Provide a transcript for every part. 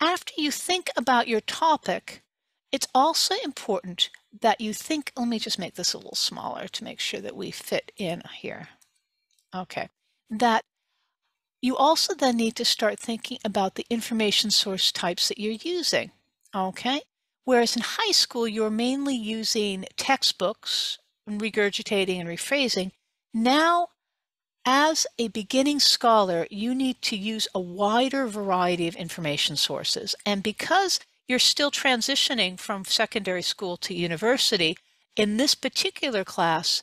after you think about your topic, it's also important that you think, let me just make this a little smaller to make sure that we fit in here. Okay, that you also then need to start thinking about the information source types that you're using, okay? Whereas in high school, you're mainly using textbooks, and regurgitating and rephrasing. Now, as a beginning scholar, you need to use a wider variety of information sources. And because you're still transitioning from secondary school to university, in this particular class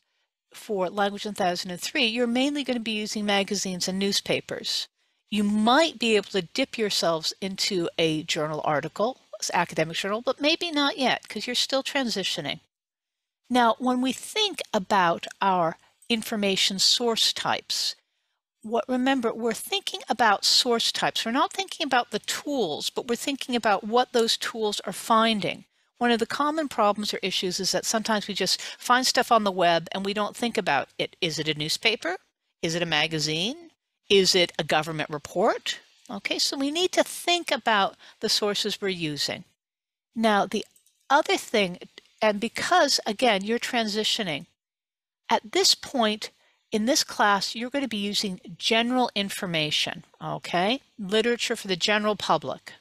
for Language 1003, you're mainly going to be using magazines and newspapers. You might be able to dip yourselves into a journal article, academic journal, but maybe not yet because you're still transitioning. Now, when we think about our information source types, remember, we're thinking about source types. We're not thinking about the tools, but we're thinking about what those tools are finding. One of the common problems or issues is that sometimes we just find stuff on the web and we don't think about it. Is it a newspaper? Is it a magazine? Is it a government report? Okay, so we need to think about the sources we're using. Now, the other thing, and because, again, you're transitioning, at this point in this class, you're going to be using general information, okay? Literature for the general public.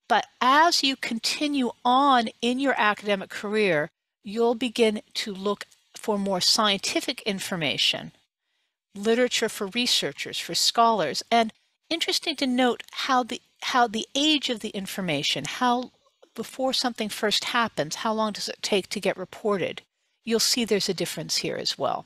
But as you continue on in your academic career, you'll begin to look for more scientific information, literature for researchers, for scholars. And interesting to note how the age of the information, how before something first happens, how long does it take to get reported? You'll see there's a difference here as well.